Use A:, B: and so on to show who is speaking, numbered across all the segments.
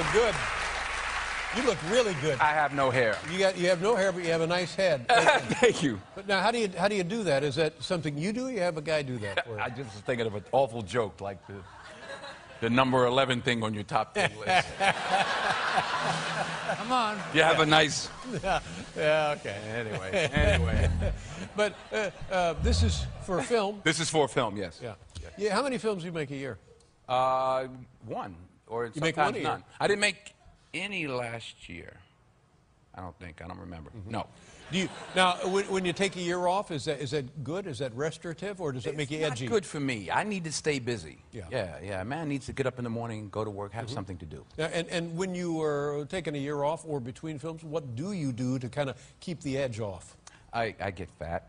A: look good. You look really good.
B: I have no hair.
A: You have no hair, but you have a nice head.
B: Thank you.
A: But now, how do you do that? Is that something you do? Or you have a guy do that for you?
B: I just was thinking of an awful joke, like the number 11 thing on your top 10 list.
A: Come on.
B: You have a nice.
A: Yeah. Okay.
B: Anyway.
A: But this is for a film.
B: This is for a film, yes.
A: Yeah. How many films do you make a year?
B: One, or
A: You make
B: sometimes
A: one a
B: none.
A: year?
B: I didn't make any last year. I don't think. I don't remember. No.
A: Do you, now, when you take a year off, is that good? Is that restorative, or does it make you edgy?
B: It's not good for me. I need to stay busy.
A: Yeah.
B: Yeah. A man needs to get up in the morning, go to work, have something to do.
A: Now, and when you are taking a year off or between films, what do you do to kind of keep the edge off?
B: I get fat.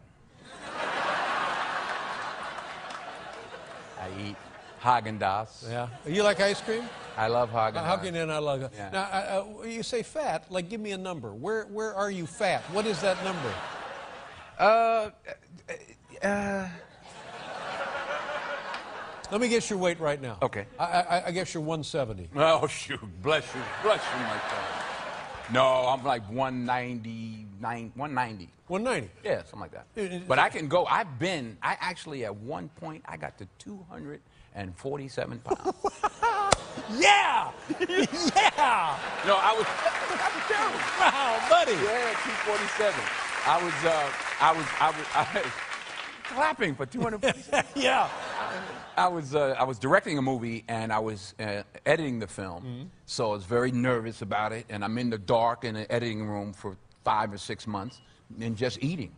B: I eat Haagen-Dazs.
A: Yeah. You like ice cream?
B: I love Haagen-Dazs.
A: How can you not like it?
B: Yeah.
A: Now, you say fat, like give me a number. Where are you fat? What is that number? Let me guess your weight right now.
B: Okay.
A: I guess you're 170.
B: Oh, shoot. Bless you, my friend. No, I'm like 190.
A: 190.
B: Yeah, something like that. But I can go. I actually, at one point, I got to 247 pounds.
A: Yeah! Yeah!
B: No, I was terrible.
A: Wow, buddy.
B: Yeah, 247. I was clapping for 247.
A: Yeah.
B: I was directing a movie, and I was editing the film, so I was very nervous about it, and I'm in the dark in an editing room for 5 or 6 months and just eating.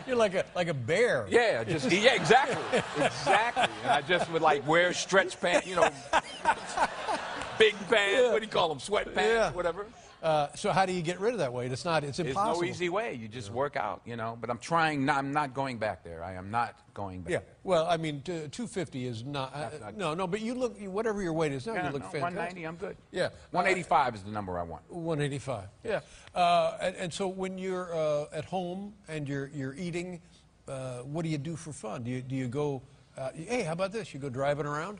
A: You're like a bear.
B: Yeah, yeah, exactly. Exactly. And I just would like wear stretch pants, big pants, what do you call them, sweatpants, whatever.
A: So how do you get rid of that weight? It's impossible.
B: There's no easy way. You just work out, But I'm trying. I'm not going back there. I am not going back.
A: Yeah. Well, I mean, 250 is not. No. But you look, whatever your weight is now, you look fantastic.
B: 190. I'm good.
A: Yeah.
B: 185 is the number I want.
A: 185. Yeah. And so when you're at home and you're eating, what do you do for fun? Do you go? Hey, how about this? You go driving around?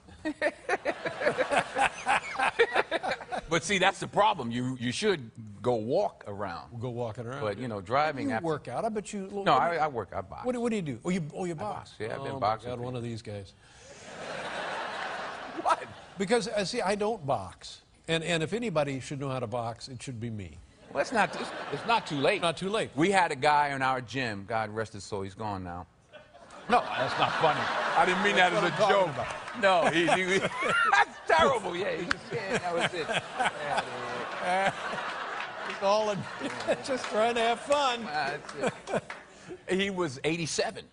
B: But see, that's the problem. You should go walk around.
A: We'll go walking around.
B: But driving.
A: You work out. I bet you.
B: No, I work. I box.
A: What do you do? You box.
B: Yeah, I've been
A: Oh,
B: boxing.
A: my God, one of these guys.
B: What?
A: Because see, I don't box, and if anybody should know how to box, it should be me.
B: Well, it's not too late.
A: Not too late.
B: We had a guy in our gym. God rest his soul. He's gone now. No, that's not funny. I didn't mean that as a joke. No, he that's terrible. Yeah, that was it.
A: It's all just trying to have fun.
B: That's it. He was 87.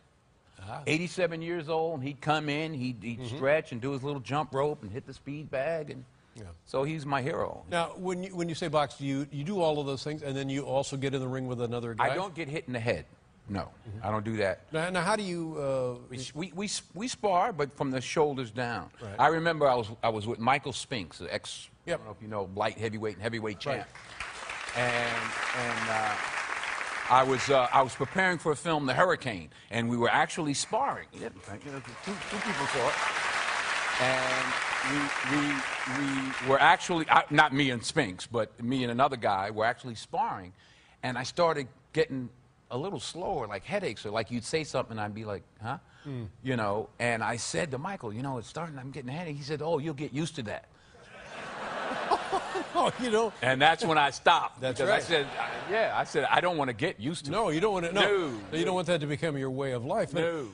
B: 87 years old, and he'd come in, he'd stretch and do his little jump rope and hit the speed bag, and so he's my hero.
A: Now, when you say box, you do all of those things, and then you also get in the ring with another guy?
B: I don't get hit in the head. No, I don't do that.
A: Now how do you?
B: We spar, but from the shoulders down.
A: Right.
B: I remember I was with Michael Spinks, the ex,
A: Yep.
B: I don't know if you know, light heavyweight and heavyweight champ, I was preparing for a film, The Hurricane, and we were actually sparring. Two people saw it, and we were actually not me and Spinks, but me and another guy were actually sparring, and I started getting a little slower, like headaches, or like you'd say something, and I'd be like, huh? And I said to Michael, it's starting, I'm getting a headache. He said, oh, you'll get used to that. And that's when I stopped.
A: That's
B: because
A: right.
B: I said, I don't want to get used to it.
A: No, you don't want to.
B: No.
A: You don't want that to become your way of life.
B: No.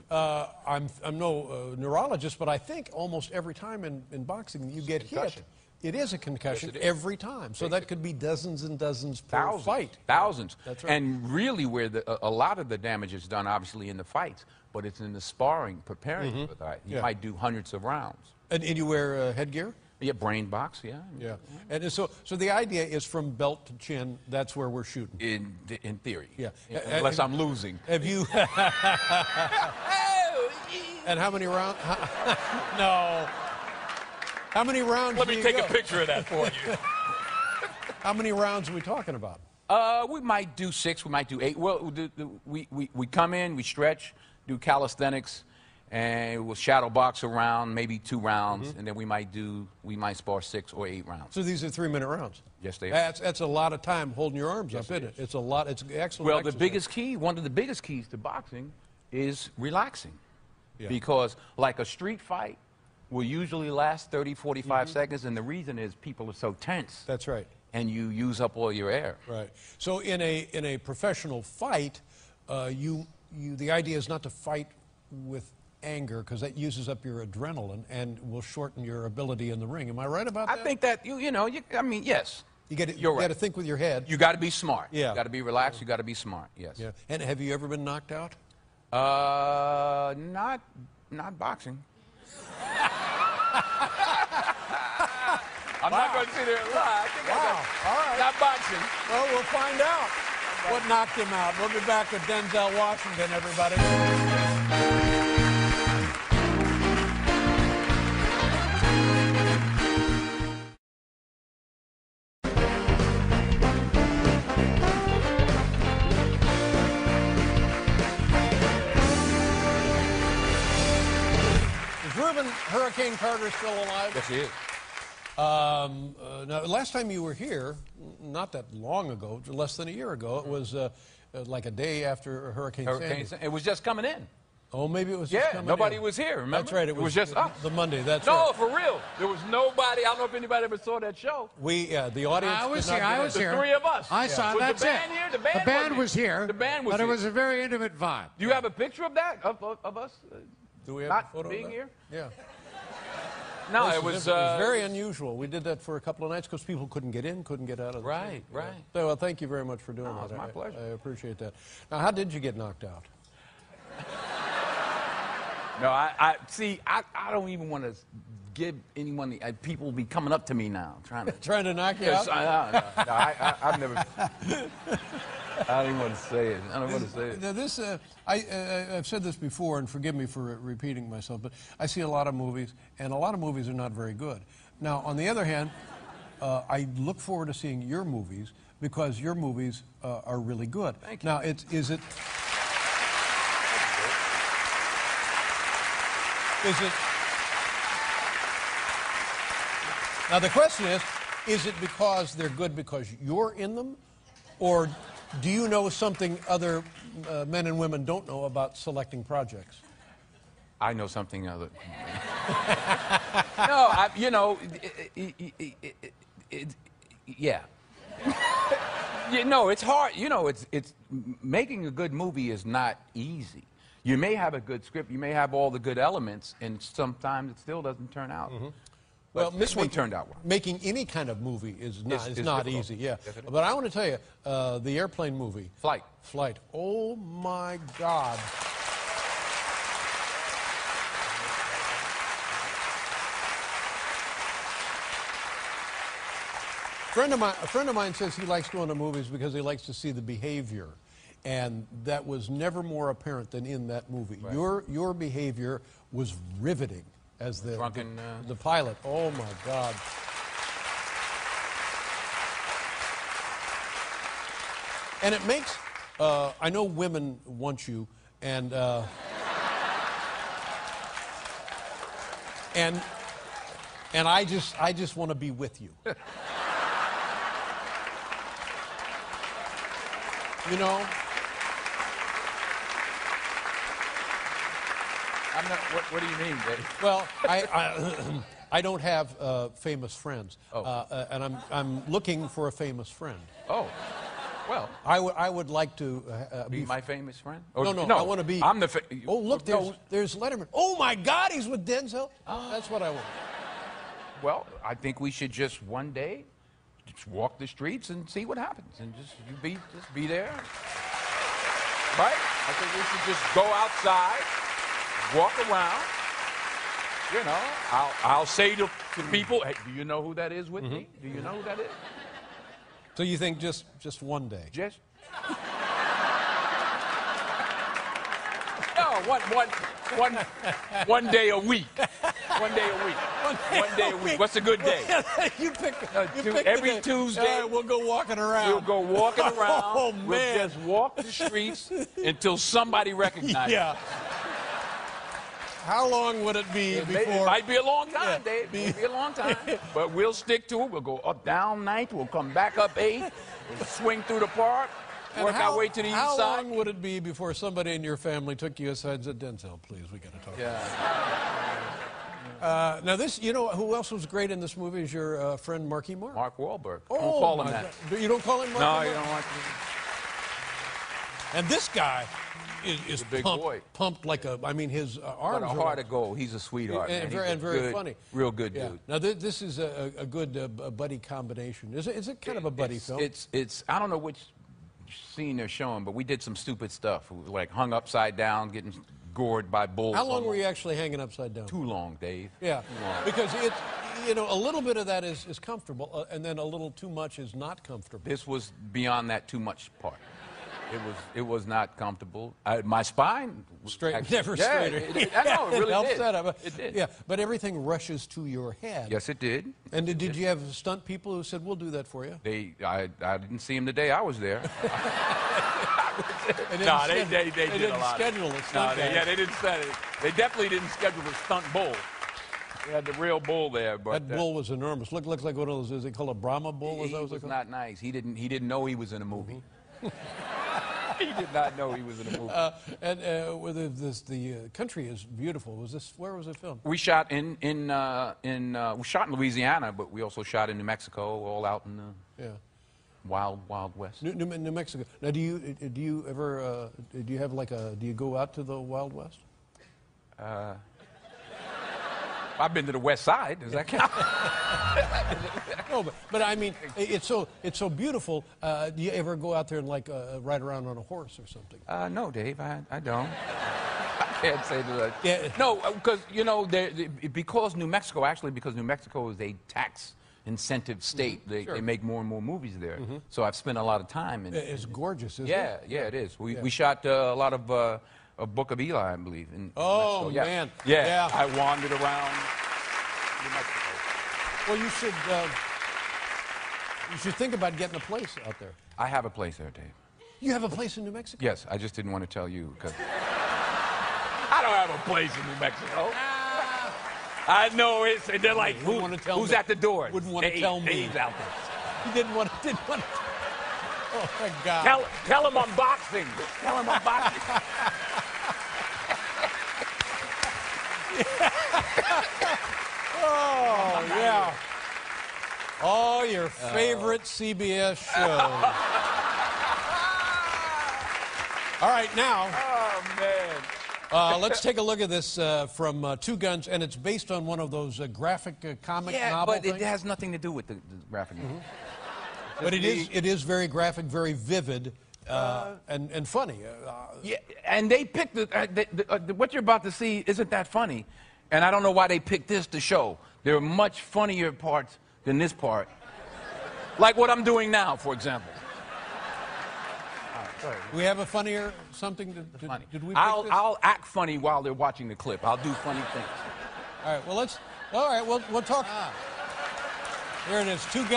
A: I'm no neurologist, but I think almost every time in boxing you get hit, it is a concussion every time. So that could be dozens and dozens per fight.
B: Thousands.
A: That's right.
B: And really where a lot of the damage is done, obviously, in the fights, but it's in the sparring, preparing for the fight. You might do hundreds of rounds.
A: And you wear headgear?
B: Yeah, brain box, yeah.
A: And so the idea is from belt to chin, that's where we're shooting.
B: In theory.
A: Yeah.
B: Unless I'm losing.
A: Have you... And how many rounds? No. How many rounds
B: Let me take a picture of that for you.
A: How many rounds are we talking about?
B: We might do 6, we might do 8. Well, we come in, we stretch, do calisthenics, and we'll shadow box around, maybe 2 rounds, and then we might spar 6 or 8 rounds.
A: So these are 3-minute rounds.
B: Yes, they are.
A: That's a lot of time holding your arms up, isn't it? It's a lot. It's excellent.
B: Well,
A: exercise.
B: one of the biggest keys to boxing is relaxing.
A: Yeah.
B: Because like a street fight will usually last 30, 45 seconds, and the reason is people are so tense.
A: That's right.
B: And you use up all your air.
A: Right. So in a professional fight, the idea is not to fight with anger, because that uses up your adrenaline and will shorten your ability in the ring. Am I right about that?
B: I think that I mean, yes.
A: You got
B: right.
A: to think with your head.
B: You got to be smart.
A: Yeah.
B: You got to be relaxed. You got to be smart. Yes.
A: Yeah. And have you ever been knocked out?
B: Not boxing. I'm not going to sit there and lie. I think
A: All right.
B: Not boxing.
A: Well, we'll find out what knocked him out. We'll be back with Denzel Washington, everybody. Hurricane Carter still alive?
B: Yes, he is.
A: Now, last time you were here, not that long ago, less than a year ago, it was like a day after Hurricane Sandy.
B: It was just coming in.
A: Oh, maybe it was just coming
B: nobody
A: in.
B: was here, remember?
A: That's right.
B: It was just us.
A: The Monday, that's
B: right.
A: right.
B: No, for real. There was nobody. I don't know if anybody ever saw that show.
A: The audience
C: I was
A: did not
C: here. I
A: get
C: was
A: it.
C: here.
B: The 3 of us.
C: I saw.
B: Was
C: That's
B: the band
C: it.
B: here?
C: The band was here.
B: The band was
C: but
B: here.
C: It was a very intimate vibe.
B: Do you have a picture of that, of us?
A: Do we have
B: not
A: a photo
B: being
A: of that?
B: here?
A: Yeah.
B: No,
A: It
B: it
A: was
B: was
A: very unusual. We did that for a couple of nights because people couldn't get in, couldn't get out of the
B: Right,
A: city.
B: right.
A: So, well, thank you very much for doing
B: No,
A: that.
B: it's my pleasure.
A: I appreciate that. Now, how did you get knocked out?
B: No, I see. I don't even want to give anyone. People will be coming up to me now, trying to
A: knock you out?
B: I've never. I don't even want to say it. I don't want to say it.
A: Now this, I've said this before, and forgive me for repeating myself, but I see a lot of movies, and a lot of movies are not very good. Now, on the other hand, I look forward to seeing your movies because your movies are really good.
B: Thank you.
A: Now, is it? Now the question is it because they're good because you're in them, or do you know something other men and women don't know about selecting projects?
B: I know something other. No, yeah. It's hard. It's making a good movie is not easy. You may have a good script, you may have all the good elements, and sometimes it still doesn't turn out.
A: Mm-hmm.
B: Well, this one turned out well.
A: Making any kind of movie is not
B: difficult.
A: easy, yeah.
B: Yes, it is.
A: But I want to tell you, the airplane movie.
B: Flight.
A: Oh, my God. A friend of mine says he likes going to movies because he likes to see the behavior. And that was never more apparent than in that movie. Right. Your behavior was riveting as the pilot. Oh my God. And it makes I know women want you, and I just want to be with you. You know.
B: What do you mean, Dave?
A: Well, I don't have famous friends, and I'm looking for a famous friend.
B: Oh, well,
A: I would like to
B: be my famous friend.
A: No, I want to be.
B: I'm the.
A: Oh, look, there's Letterman. Oh my God, he's with Denzel. That's what I want.
B: Well, I think we should just one day just walk the streets and see what happens, and just be there. Right? I think we should just go outside. Walk around, I'll say to people, hey, do you know who that is with me? Do you know who that is?
A: So you think just one day?
B: Just? No, one day a week. One day a week. One day a week. What's a good day?
A: you pick
B: every Tuesday.
A: We'll go walking around.
B: We'll go walking around.
A: Oh, man.
B: We'll just walk the streets until somebody recognizes.
A: Yeah. How long would it be
B: It
A: before?
B: might be a long time,
A: Yeah,
B: Dave. It might be a long time. But we'll stick to it. We'll go up, down 9th. We'll come back up 8th. We'll swing through the park.
A: And
B: Work our way to the east
A: How
B: side.
A: long would it be before somebody in your family took you aside and said, Denzel, please, we got to talk?
B: Yeah.
A: Now this, you know, who else was great in this movie is your friend Marky Mark.
B: Mark Wahlberg.
A: Oh,
B: Don't call him
A: my
B: that.
A: God. You don't call him Marky
B: No,
A: Mark?
B: you don't want to.
A: And this guy is
B: a big
A: pumped,
B: boy.
A: pumped like a, I mean, his arms
B: But a
A: are
B: heart
A: like-
B: of gold. He's a sweetheart.
A: and
B: man.
A: very,
B: He's a good,
A: funny.
B: Real good
A: Yeah.
B: dude.
A: Now this is a good buddy combination. Is it kind of a buddy film?
B: It's I don't know which scene they're showing, but we did some stupid stuff. We, like hung upside down, getting gored by bulls.
A: How long were you actually hanging upside down?
B: Too long, Dave.
A: Yeah,
B: Too long.
A: because it's, you know, a little bit of that is comfortable, and then a little too much is not comfortable.
B: This was beyond that too much part. It was not comfortable. My spine was
A: Straight,
B: actually-
A: never
B: yeah,
A: straighter.
B: I know, it really
A: helps
B: did.
A: that up.
B: It did.
A: Yeah, but everything rushes to your head.
B: Yes, it did.
A: And did you have stunt people who said, "We'll do that for you"?
B: I didn't see him the day I was there.
A: They
B: No, they
A: didn't
B: did a
A: didn't
B: lot.
A: schedule it.
B: No,
A: Stunt guys.
B: they didn't set it. They definitely didn't schedule the stunt bull. They had the real bull there, but
A: That bull was enormous. Looked like one of those. Is it called a Brahma bull?
B: he
A: Is that what
B: was
A: they call
B: not nice. He didn't know he was in a movie. He did not know he was in a movie.
A: The country is beautiful. Where was it filmed?
B: We shot in Louisiana, but we also shot in New Mexico, all out in the
A: Yeah,
B: wild West.
A: New Mexico. Now, do you ever do you have like do you go out to the Wild West?
B: I've been to the West Side. Does that count?
A: No, but I mean, it's so beautiful. Do you ever go out there and like ride around on a horse or something?
B: No, Dave, I don't. I can't say that.
A: Yeah.
B: No, because you know, because New Mexico is a tax incentive state.
A: Sure.
B: They make more and more movies there. So I've spent a lot of time in.
A: It's gorgeous, isn't
B: Yeah,
A: it?
B: yeah, it is. We shot a lot of a Book of Eli, I believe. In
A: Oh,
B: Mexico. Yeah.
A: man.
B: Yeah.
A: Yeah.
B: I wandered around New Mexico.
A: Well, you should think about getting a place out there.
B: I have a place there, Dave.
A: You have a place in New Mexico?
B: Yes, I just didn't want to tell you because I don't have a place in New Mexico. I know it's. They're like,
A: Wouldn't wanna tell
B: who's
A: me.
B: at the door?
A: Wouldn't want to
B: Dave,
A: tell me.
B: Dave's out there.
A: You didn't want to. Oh my God!
B: Tell him I'm boxing. Tell him I'm boxing.
A: Oh yeah! Oh, your favorite CBS show. All right, now.
B: Oh man.
A: Let's take a look at this from Two Guns, and it's based on one of those graphic comic
B: Yeah,
A: novel
B: but
A: things.
B: it has nothing to do with the graphic.
A: But it is very graphic, very vivid, and funny.
B: Yeah, and they picked what you're about to see isn't that funny, and I don't know why they picked this to show. There are much funnier parts than this part, like what I'm doing now, for example.
A: We have a funnier something.
B: Funny.
A: Did we? Pick
B: I'll
A: this?
B: I'll act funny while they're watching the clip. I'll do funny things.
A: All right. Well, let's. All right. We'll talk. Here it is. Two Guns.